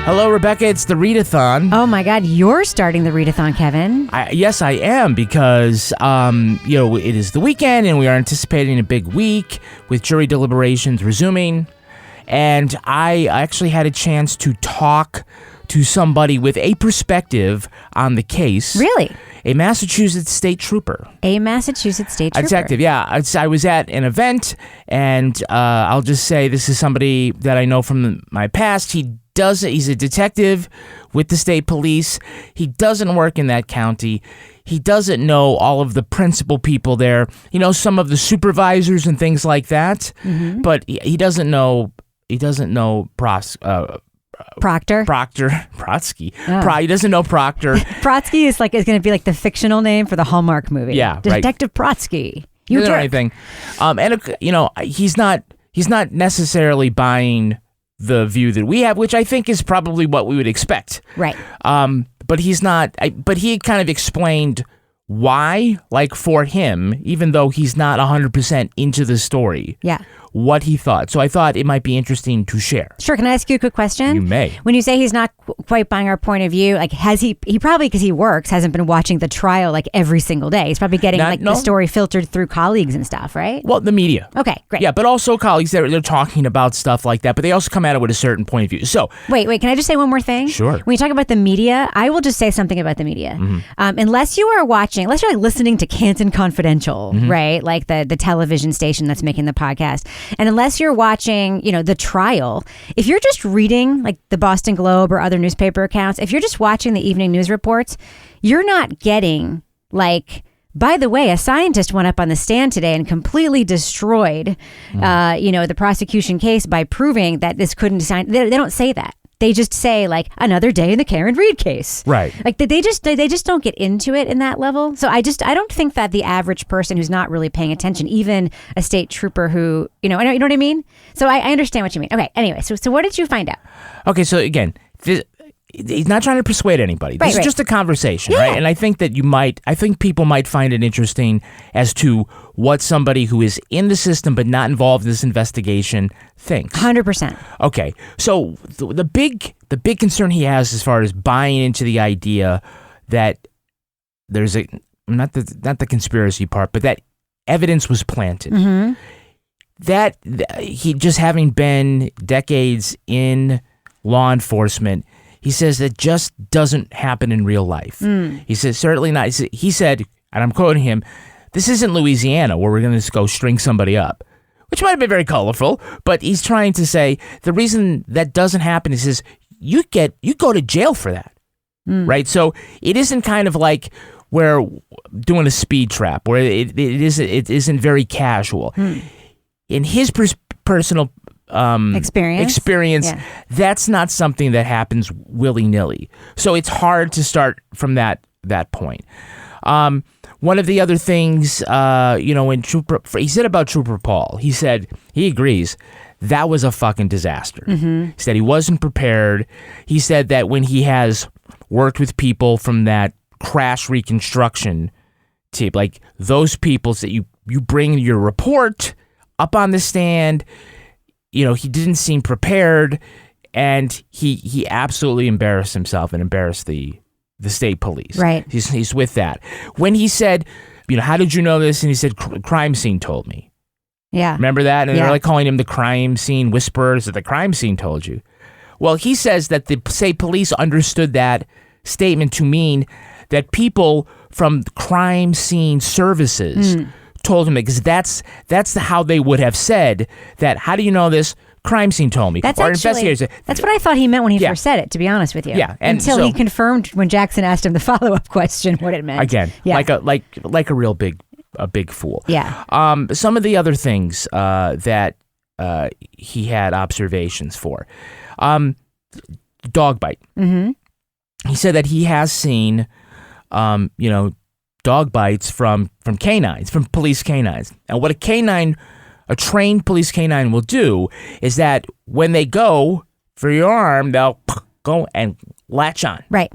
Hello, Rebecca. It's the Readathon. Oh my God, you're starting the Readathon, Kevin. Yes, I am, because it is the weekend and we are anticipating a big week with jury deliberations resuming. And I actually had a chance to talk to somebody with a perspective on the case. Really? A Massachusetts state trooper. A Massachusetts state trooper. Detective, yeah. I was at an event, and I'll just say this is somebody that I know from my past. He's a detective with the state police. He doesn't work in that county. He doesn't know all of the principal people there. You know, some of the supervisors and things like that. Mm-hmm. But he doesn't know. He doesn't know Proctor. Protsky. Oh. He doesn't know Proctor. Protsky is going to be like the fictional name for the Hallmark movie. Yeah, Detective right. Protsky. You don't know anything. He's not necessarily buying the view that we have, which I think is probably what we would expect. Right. But he's not. But he kind of explained why, like for him, even though he's not 100% into the story. Yeah. What he thought. So I thought it might be interesting to share. Sure. Can I ask you a quick question? You may. When you say he's not quite buying our point of view, like has he probably, because he works, hasn't been watching the trial like every single day. He's probably getting the story filtered through colleagues and stuff, right? Well, the media. Okay, great. Yeah, but also colleagues, they're talking about stuff like that, but they also come at it with a certain point of view. So Wait, can I just say one more thing? Sure. When you talk about the media, I will just say something about the media. Mm-hmm. Unless you're like listening to Canton Confidential, mm-hmm. right? Like the television station that's making the podcast. And unless you're watching, the trial, if you're just reading like the Boston Globe or other newspaper accounts, if you're just watching the evening news reports, you're not getting like, by the way, a scientist went up on the stand today and completely destroyed, the prosecution case by proving that this couldn't design. They don't say that. They just say like another day in the Karen Read case. Right. Like they just don't get into it in that level. So I don't think that the average person who's not really paying attention, even a state trooper who, you know what I mean? So I understand what you mean. Okay. Anyway, so what did you find out? Okay. So again, he's not trying to persuade anybody. This is just a conversation, right? And I think that people might find it interesting as to what somebody who is in the system but not involved in this investigation thinks. 100%. Okay. So the big concern he has as far as buying into the idea that there's not the conspiracy part, but that evidence was planted. Mm-hmm. That he just having been decades in law enforcement, he says that just doesn't happen in real life. He says, certainly not. He said, and I'm quoting him, this isn't Louisiana where we're going to go string somebody up, which might have been very colorful, but he's trying to say the reason that doesn't happen is says you go to jail for that, right? So it isn't kind of like we're doing a speed trap where it isn't very casual. In his personal experience, that's not something that happens willy-nilly. So it's hard to start from that point. One of the other things, when he said about Trooper Paul, he said he agrees that was a fucking disaster. Mm-hmm. He said he wasn't prepared. He said that when he has worked with people from that crash reconstruction team, like those people that you bring your report up on the stand, he didn't seem prepared, and he absolutely embarrassed himself and embarrassed the state police. Right. He's with that. When he said, how did you know this? And he said, crime scene told me. Yeah. Remember that? And they're like calling him the crime scene whisperer. So the crime scene told you. Well, he says that the state police understood that statement to mean that people from crime scene services told him, because that's how they would have said that. How do you know this? Crime scene told me. That's or actually, investigators. That's what I thought he meant when he first said it, to be honest with you. Yeah. Until he confirmed when Jackson asked him the follow-up question what it meant. Again, like a real big fool. Yeah. Some of the other things that he had observations for. Dog bite. Mm-hmm. He said that he has seen, dog bites from canines, from police canines. And what a trained police canine will do is that when they go for your arm, they'll go and latch on. Right.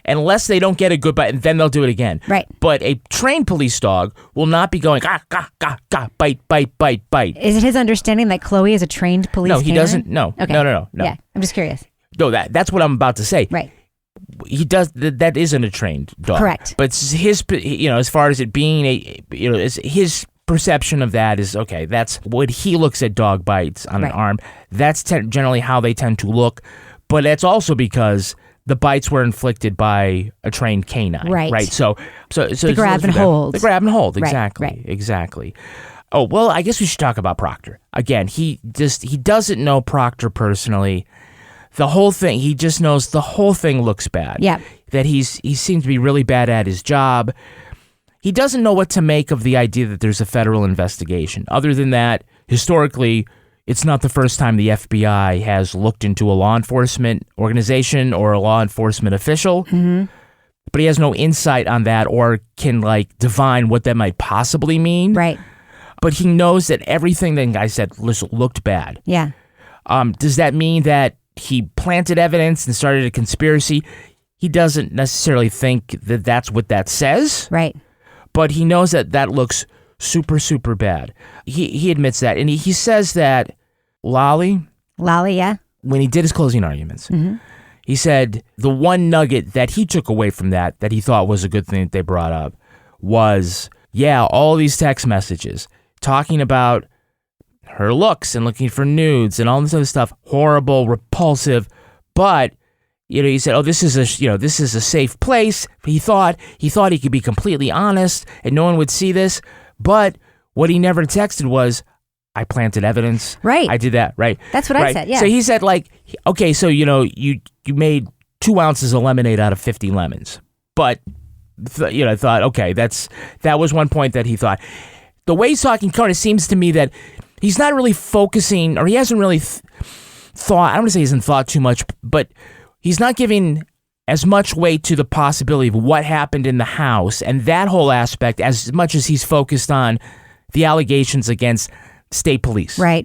Unless they don't get a good bite, and then they'll do it again. Right. But a trained police dog will not be going, gah, gah, gah, gah, bite, bite, bite, bite. Is it his understanding that Chloe is a trained police canine? No, he doesn't. No. Okay. No. Yeah, I'm just curious. No, that's what I'm about to say. Right. He does that isn't a trained dog. Correct. But his, as far as it being his perception of that is, okay, that's what he looks at dog bites on an arm. That's generally how they tend to look. But that's also because the bites were inflicted by a trained canine. Right. So the grab and hold. The grab and hold. Exactly. Right. Exactly. Oh, well, I guess we should talk about Proctor. Again, he doesn't know Proctor personally. The whole thing, he just knows the whole thing looks bad. Yeah. That he seems to be really bad at his job. He doesn't know what to make of the idea that there's a federal investigation. Other than that, historically, it's not the first time the FBI has looked into a law enforcement organization or a law enforcement official. Mm-hmm. But he has no insight on that or can divine what that might possibly mean. Right. But he knows that everything that I said looked bad. Yeah. Does that mean that he planted evidence and started a conspiracy? He doesn't necessarily think that that's what that says. Right. But he knows that looks super, super bad. He admits that. And he says that Lolly, yeah. When he did his closing arguments, he said the one nugget that he took away from that he thought was a good thing that they brought up was, all these text messages talking about her looks and looking for nudes and all this other stuff, horrible, repulsive, but he said, this is a safe place. He thought he could be completely honest and no one would see this, but what he never texted was, I planted evidence. Right. I did that. Right. That's what I said. Yeah. So he said, okay, so you made 2 ounces of lemonade out of 50 lemons, but I thought, okay, that was one point that he thought. The way he's talking kind of seems to me that he's not really focusing, or he hasn't really thought. I don't want to say he hasn't thought too much, but he's not giving as much weight to the possibility of what happened in the house and that whole aspect as much as he's focused on the allegations against state police. Right.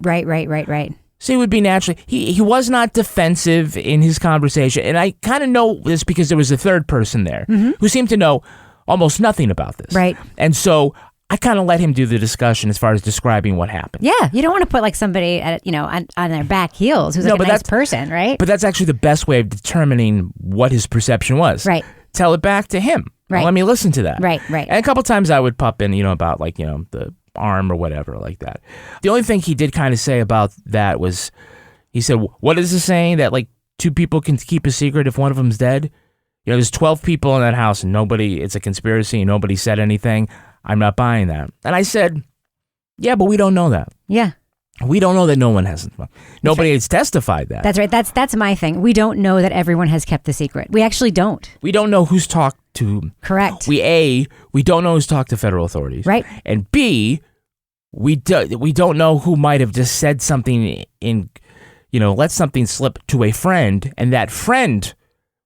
So he would be naturally, he was not defensive in his conversation. And I kind of know this because there was a third person there who seemed to know almost nothing about this. Right. And so I kind of let him do the discussion as far as describing what happened. Yeah. You don't want to put somebody at, on their back heels who's a nice person, right? But that's actually the best way of determining what his perception was. Right. Tell it back to him. Right. Let me listen to that. Right. And a couple times I would pop in, about the arm or whatever like that. The only thing he did kind of say about that was, he said, what is the saying that 2 people can keep a secret if one of them's dead? There's 12 people in that house and it's a conspiracy and nobody said anything. I'm not buying that. And I said, yeah, but we don't know that. Yeah. We don't know that no one hasn't. Nobody has testified that. That's right. That's my thing. We don't know that everyone has kept the secret. We actually don't. We don't know who's talked to. Correct. We don't know who's talked to federal authorities. Right. And B, we don't know who might have just said something let something slip to a friend, and that friend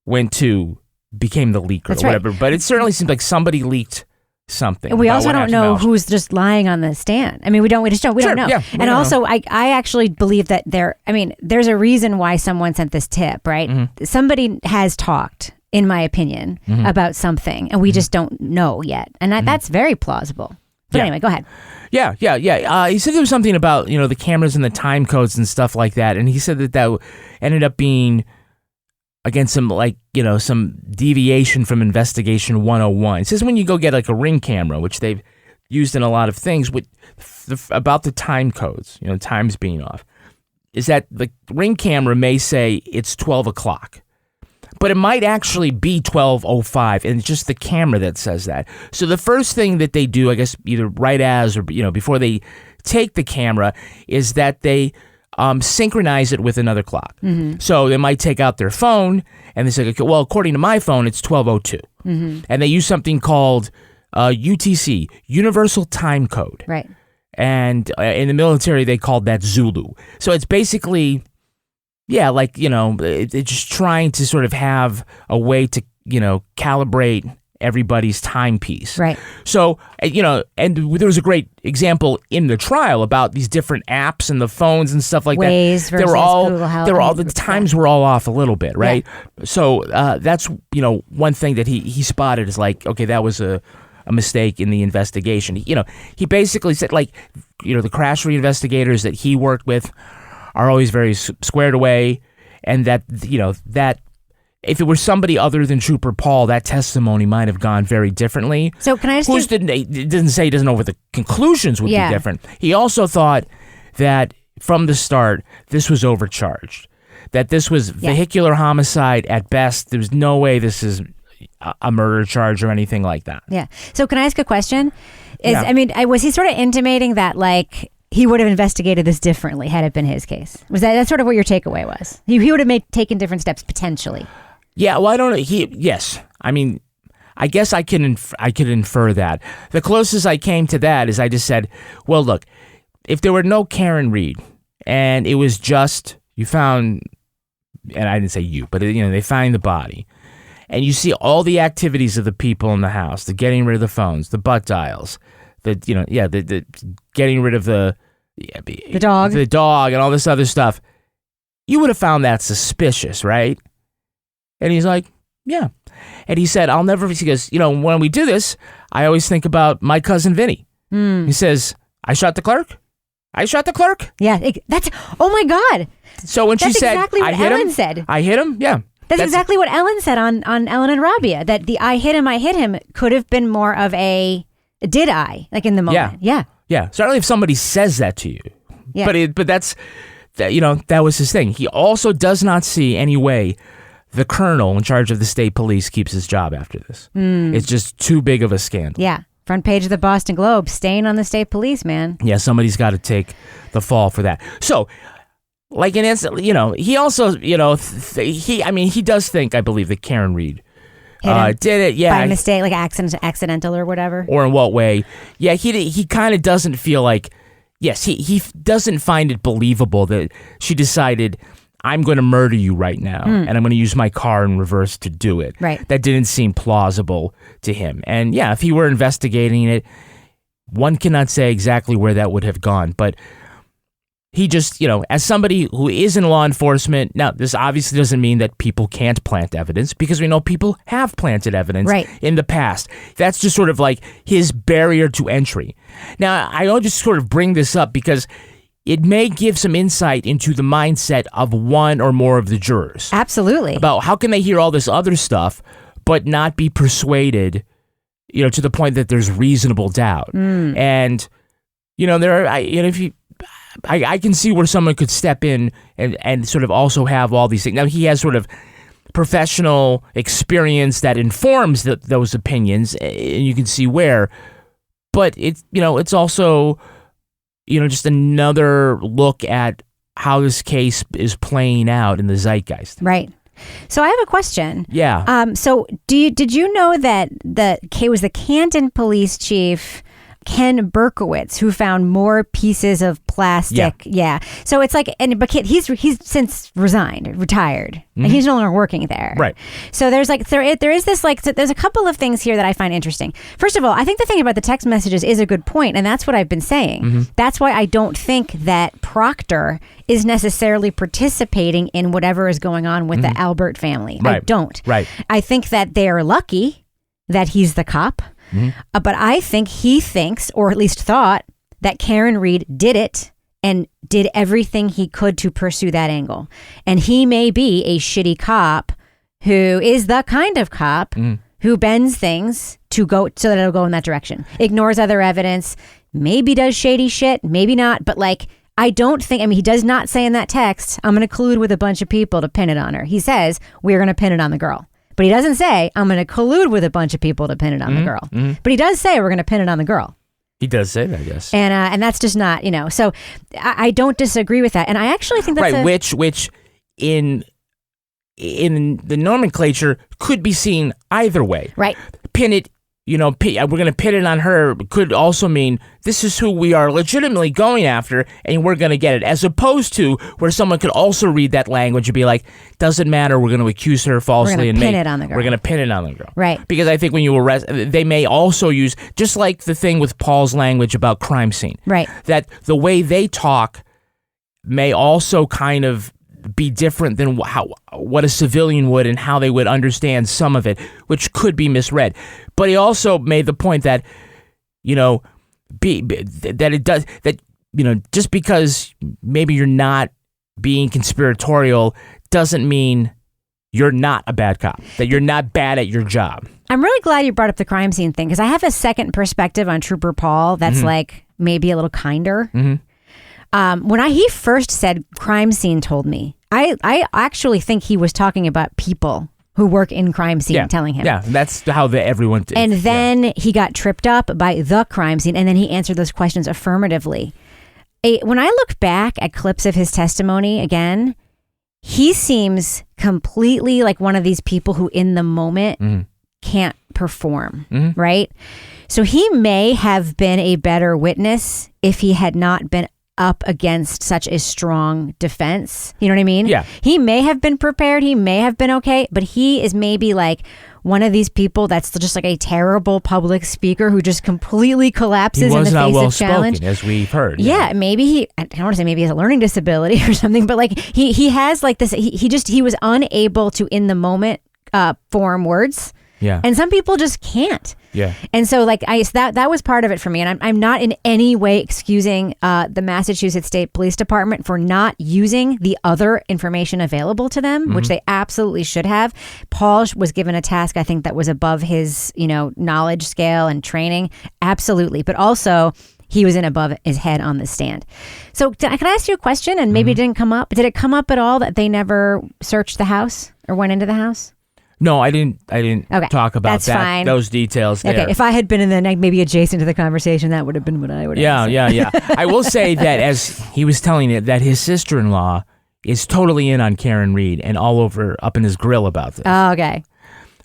became the leaker. That's or whatever. right. But it certainly seems like somebody leaked something. And we also don't know who's just lying on the stand. I mean, we don't know. Yeah, and also, I actually believe that there's a reason why someone sent this tip, right? Mm-hmm. Somebody has talked, in my opinion, about something, and we just don't know yet. And that's very plausible. But anyway, go ahead. Yeah. He said there was something about, the cameras and the time codes and stuff like that. And he said that ended up being against some some deviation from Investigation 101. It says when you go get a Ring camera, which they've used in a lot of things, about the time codes, times being off, is that the Ring camera may say it's 12 o'clock, but it might actually be 12:05, and it's just the camera that says that. So the first thing that they do, I guess, either right as or before they take the camera, is that they synchronize it with another clock. Mm-hmm. So they might take out their phone and they say, okay, well, according to my phone, it's 12:02. Mm-hmm. And they use something called UTC, Universal Time Code. Right. And in the military, they called that Zulu. So it's basically, it's just trying to sort of have a way to, calibrate everybody's timepiece. Right. So, and there was a great example in the trial about these different apps and the phones and stuff like Waze that. Versus Google Health. The times were all off a little bit, right? Yeah. So that's, one thing that he spotted is okay, that was a mistake in the investigation. He basically said the crash reinvestigators that he worked with are always very squared away. and that that if it were somebody other than Trooper Paul, that testimony might have gone very differently. So can I just it doesn't say he doesn't know what the conclusions would be different. He also thought that from the start this was overcharged, that this was vehicular homicide at best. There's no way this is a murder charge or anything like that. Yeah. So can I ask a question? Was he sort of intimating that like he would have investigated this differently had it been his case? Was that's sort of what your takeaway was? He would have taken different steps potentially. Yeah. Well, I don't know. Yes. I mean, I guess I could infer that. The closest I came to that is I just said, well, look, if there were no Karen Read and it was just you found, and I didn't say you, but they find the body. And you see all the activities of the people in the house, the getting rid of the phones, the butt dials, the getting rid of the dog and all this other stuff. You would have found that suspicious, right? And he's like, yeah. And he said, he goes, when we do this, I always think about my cousin Vinny. He says, I shot the clerk. Yeah, oh my God. So when she said, exactly what Ellen said. I hit him, yeah. That's exactly what Ellen said on Ellen and Rabia, that the I hit him could have been more of a did I, like in the moment. Yeah. Certainly if somebody says that to you. Yeah. But that's, that was his thing. He also does not see any way the colonel in charge of the state police keeps his job after this. It's just too big of a scandal. Yeah. Front page of the Boston Globe, stain on the state police, man. Yeah, somebody's got to take the fall for that. So, like an instant, he also, he does think, I believe, that Karen Read did it, yeah. By mistake, like accidental or whatever. Or in what way? Yeah, he kind of doesn't feel like, yes, he doesn't find it believable that she decided, I'm going to murder you right now, and I'm going to use my car in reverse to do it. Right. That didn't seem plausible to him. And yeah, if he were investigating it, one cannot say exactly where that would have gone, but he just, as somebody who is in law enforcement, now this obviously doesn't mean that people can't plant evidence, because we know people have planted evidence in the past. That's just sort of like his barrier to entry. Now, I'll just sort of bring this up because it may give some insight into the mindset of one or more of the jurors. Absolutely. About how can they hear all this other stuff, but not be persuaded, to the point that there's reasonable doubt. And, I can see where someone could step in and sort of also have all these things. Now, he has sort of professional experience that informs those opinions, and you can see where. But it's also, just another look at how this case is playing out in the zeitgeist. Right. So I have a question. Yeah. So did you know that was the Canton police chief, Ken Berkowitz, who found more pieces of plastic? Yeah. So it's like, but he's since retired. And he's no longer working there. Right. So there's there is this there's a couple of things here that I find interesting. First of all, I think the thing about the text messages is a good point, and that's what I've been saying. That's why I don't think that Proctor is necessarily participating in whatever is going on with the Albert family. Right. I don't. Right. I think that they are lucky that he's the cop. But I think he thinks, or at least thought, that Karen Read did it and did everything he could to pursue that angle. And he may be a shitty cop who is the kind of cop who bends things to go so that it'll go in that direction. Ignores other evidence, maybe does shady shit, maybe not. But I don't think, he does not say in that text, I'm going to collude with a bunch of people to pin it on her. He says, we're going to pin it on the girl. But he doesn't say, I'm going to collude with a bunch of people to pin it on the girl. But he does say, we're going to pin it on the girl. He does say that, yes. And that's just not, so I don't disagree with that. And I actually think that's which in the nomenclature could be seen either way. Right. Pin it, we're going to pin it on her could also mean this is who we are legitimately going after and we're going to get it, as opposed to where someone could also read that language and be like, doesn't matter, we're going to accuse her falsely and pin it on the girl. We're going to pin it on the girl. Right. Because I think when you arrest, they may also use, just like the thing with Paul's language about crime scene. Right. That the way they talk may also kind of be different than what a civilian would and how they would understand some of it, which could be misread. But he also made the point that, that it does, that, just because maybe you're not being conspiratorial doesn't mean you're not a bad cop, that you're not bad at your job. I'm really glad you brought up the crime scene thing, because I have a second perspective on Trooper Paul that's like maybe a little kinder. When he first said crime scene told me, I actually think he was talking about people who work in crime scene telling him. Yeah, that's how everyone did. And then he got tripped up by the crime scene, and then he answered those questions affirmatively. When I look back at clips of his testimony again, he seems completely like one of these people who in the moment can't perform, right? So he may have been a better witness if he had not been up against such a strong defense. You know what I mean? Yeah. He may have been prepared. He may have been okay, but he is maybe like one of these people that's just like a terrible public speaker who just completely collapses in the face of challenge. As we've heard. Yeah, maybe I don't want to say maybe he has a learning disability or something, but like he has like this, he was unable to in the moment form words. Yeah. And some people just can't. Yeah. And so like that was part of it for me. And I'm not in any way excusing the Massachusetts State Police Department for not using the other information available to them, which they absolutely should have. Paul was given a task, I think, that was above his, knowledge scale and training. Absolutely. But also he was in above his head on the stand. So can I ask you a question? And maybe it didn't come up. Did it come up at all that they never searched the house or went into the house? No, I didn't talk about that's that. Fine. Those details there. Okay, if I had been in the maybe adjacent to the conversation, that would have been what I would have said. Yeah. I will say that as he was telling it, that his sister-in-law is totally in on Karen Read and all over up in his grill about this. Oh, okay.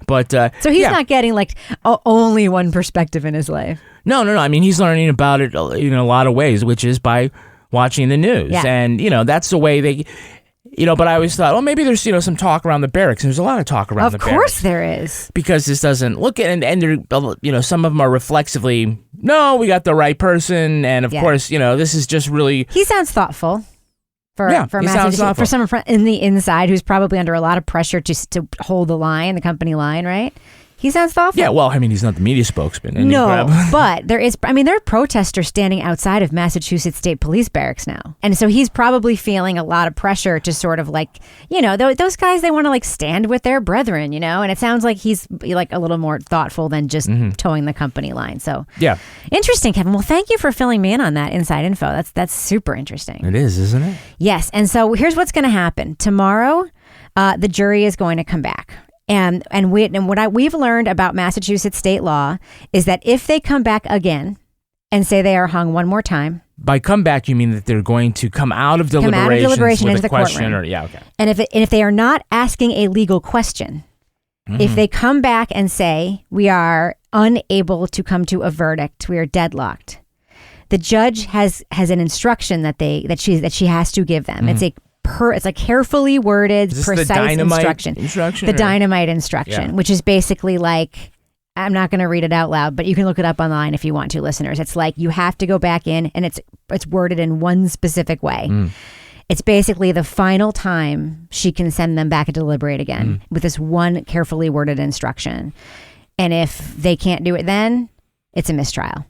But so he's not getting like only one perspective in his life. No. I mean, he's learning about it in a lot of ways, which is by watching the news. Yeah. And, that's the way they... but I always thought, well, maybe there's, some talk around the barracks. And there's a lot of talk around the barracks. Of course there is. Because this doesn't look at, and there, some of them are reflexively, no, we got the right person. And of course, this is just really. He sounds thoughtful for someone in the inside who's probably under a lot of pressure to hold the company line, right? He sounds thoughtful. Yeah, well, I mean, he's not the media spokesman. No, but there are protesters standing outside of Massachusetts State Police Barracks now. And so he's probably feeling a lot of pressure to sort of like, those guys, they want to like stand with their brethren, and it sounds like he's like a little more thoughtful than just towing the company line. So yeah. Interesting, Kevin. Well, thank you for filling me in on that inside info. That's super interesting. It is, isn't it? Yes. And so here's what's going to happen. Tomorrow, the jury is going to come back. And what we've learned about Massachusetts state law is that if they come back again and say they are hung one more time. By come back, you mean that they're going to come out of deliberation into the question courtroom. And if they are not asking a legal question, if they come back and say we are unable to come to a verdict, we are deadlocked, the judge has an instruction that she has to give them. It's a carefully worded, precise instruction. The dynamite instruction, which is basically like, I'm not going to read it out loud, but you can look it up online if you want to, listeners. It's like you have to go back in, and it's worded in one specific way. It's basically the final time she can send them back and deliberate again with this one carefully worded instruction. And if they can't do it then, it's a mistrial.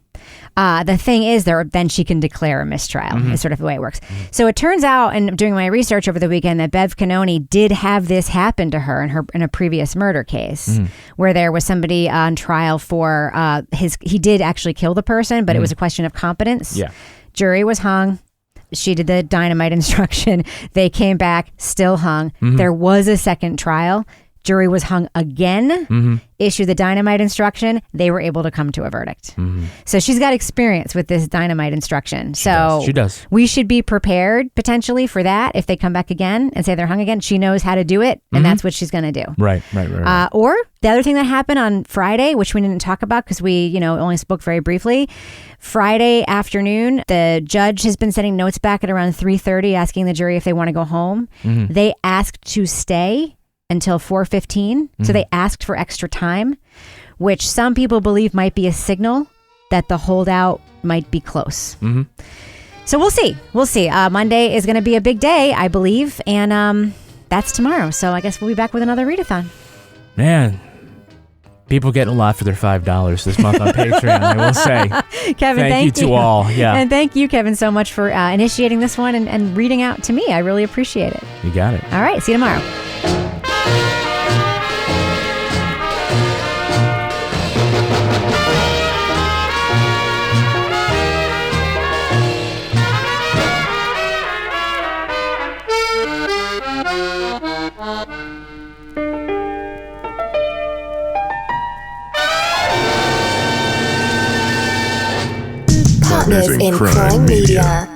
The thing is, then she can declare a mistrial. Is sort of the way it works. So it turns out, and doing my research over the weekend, that Bev Cannoni did have this happen to her in a previous murder case, where there was somebody on trial for he did actually kill the person, but it was a question of competence. Yeah. Jury was hung. She did the dynamite instruction. They came back, still hung. There was a second trial. Jury was hung again, issued the dynamite instruction. They were able to come to a verdict. So she's got experience with this dynamite instruction. She does. We should be prepared potentially for that. If they come back again and say they're hung again, she knows how to do it, and that's what she's going to do. Right. Or the other thing that happened on Friday, which we didn't talk about because we, only spoke very briefly. Friday afternoon, the judge has been sending notes back at around 3:30 asking the jury if they want to go home. They asked to stay until 4:15. So they asked for extra time, which some people believe might be a signal that the holdout might be close. So we'll see. Monday is going to be a big day, I believe. And that's tomorrow. So I guess we'll be back with another Readathon. Man, People getting a lot for their $5 this month on Patreon, I will say. Kevin, thank you to all. Yeah. And thank you, Kevin, so much for initiating this one and reading out to me. I really appreciate it. You got it. All right. See you tomorrow. Partners in Crime Media.